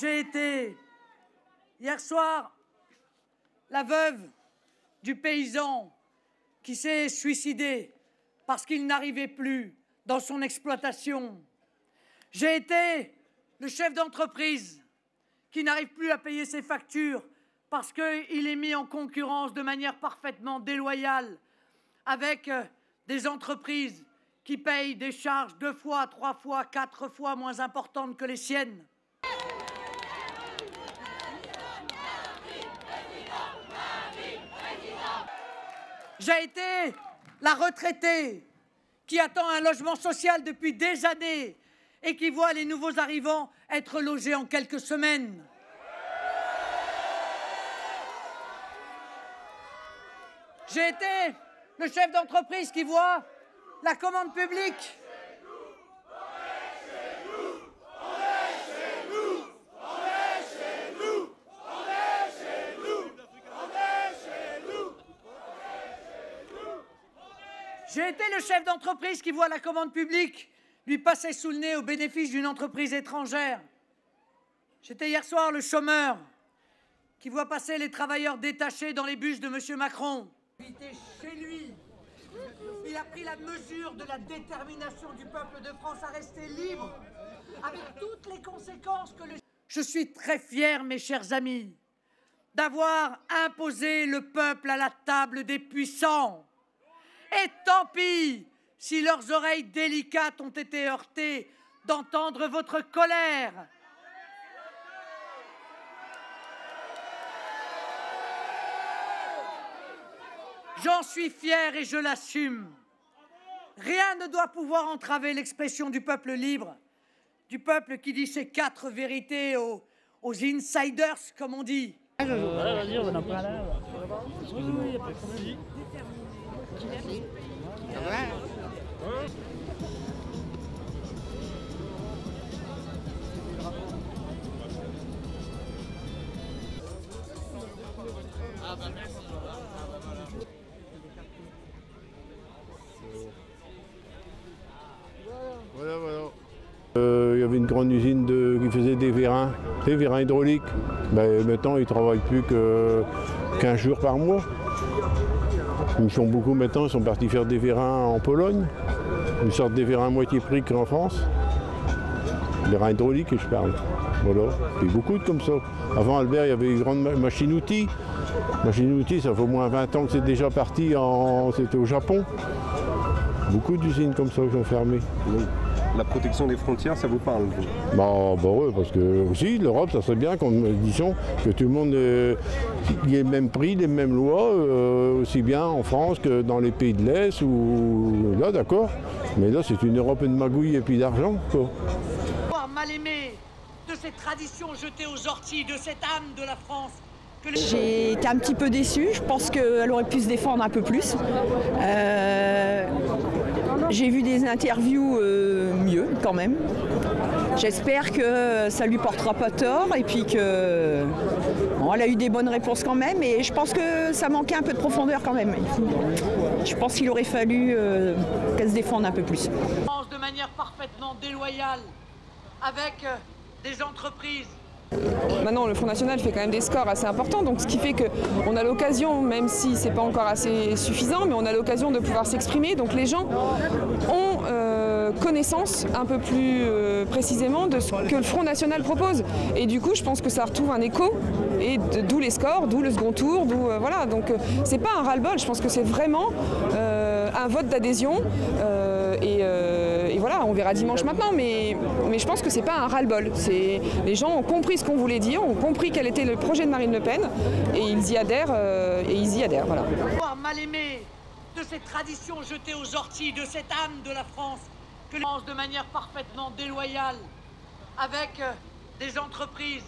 J'ai été, hier soir, la veuve du paysan qui s'est suicidé parce qu'il n'arrivait plus dans son exploitation. J'ai été le chef d'entreprise qui n'arrive plus à payer ses factures parce qu'il est mis en concurrence de manière parfaitement déloyale avec des entreprises qui payent des charges 2 fois, 3 fois, 4 fois moins importantes que les siennes. J'ai été la retraitée qui attend un logement social depuis des années et qui voit les nouveaux arrivants être logés en quelques semaines. J'ai été le chef d'entreprise qui voit la commande publique. J'ai été le chef d'entreprise qui voit la commande publique lui passer sous le nez au bénéfice d'une entreprise étrangère. J'étais hier soir le chômeur qui voit passer les travailleurs détachés dans les bus de M. Macron. Il était chez lui. Il a pris la mesure de la détermination du peuple de France à rester libre, avec toutes les conséquences que le... Je suis très fier, mes chers amis, d'avoir imposé le peuple à la table des puissants. Et tant pis si leurs oreilles délicates ont été heurtées d'entendre votre colère. J'en suis fier et je l'assume. Rien ne doit pouvoir entraver l'expression du peuple libre, du peuple qui dit ses 4 vérités aux insiders, comme on dit. Vas-y, on va en parler. Oui, il n'y a pas de problème. Voilà. Il y avait une grande usine qui faisait des vérins hydrauliques. Ben, maintenant, ils ne travaillent plus que 15 jours par mois. Ils sont beaucoup maintenant, ils sont partis faire des vérins en Pologne. Ils sortent des vérins à moitié prix qu'en France. Vérins hydrauliques, je parle. Voilà. Il y a beaucoup de comme ça. Avant Albert, il y avait une grande machine-outil. Machine-outil, ça fait au moins 20 ans que c'est déjà parti, c'était au Japon. Beaucoup d'usines comme ça qui ont fermé. Oui. La protection des frontières, ça vous parle, vous? Bah ouais, parce que aussi l'Europe, ça serait bien disons que tout le monde ait le même prix, les mêmes lois, aussi bien en France que dans les pays de l'Est, ou là d'accord. Mais là c'est une Europe de magouille et puis d'argent, quoi. Mal aimé de cette tradition jetée aux orties, de cette âme de la France. J'ai été un petit peu déçue, je pense qu'elle aurait pu se défendre un peu plus. J'ai vu des interviews mieux quand même. J'espère que ça lui portera pas tort et puis que bon, elle a eu des bonnes réponses quand même et je pense que ça manquait un peu de profondeur quand même. Je pense qu'il aurait fallu qu'elle se défende un peu plus. De manière parfaitement déloyale avec des entreprises. Maintenant, le Front National fait quand même des scores assez importants, donc ce qui fait qu'on a l'occasion, même si c'est pas encore assez suffisant, mais on a l'occasion de pouvoir s'exprimer. Donc les gens ont connaissance un peu plus précisément de ce que le Front National propose. Et du coup, je pense que ça retrouve un écho, et d'où les scores, d'où le second tour, d'où voilà. Donc c'est pas un ras-le-bol, je pense que c'est vraiment un vote d'adhésion. Et voilà, on verra dimanche maintenant, mais je pense que c'est pas un ras-le-bol. Les gens ont compris ce qu'on voulait dire, ont compris quel était le projet de Marine Le Pen, et ils y adhèrent, voilà. Mal aimé de cette tradition jetée aux orties, de cette âme de la France, que de manière parfaitement déloyale avec des entreprises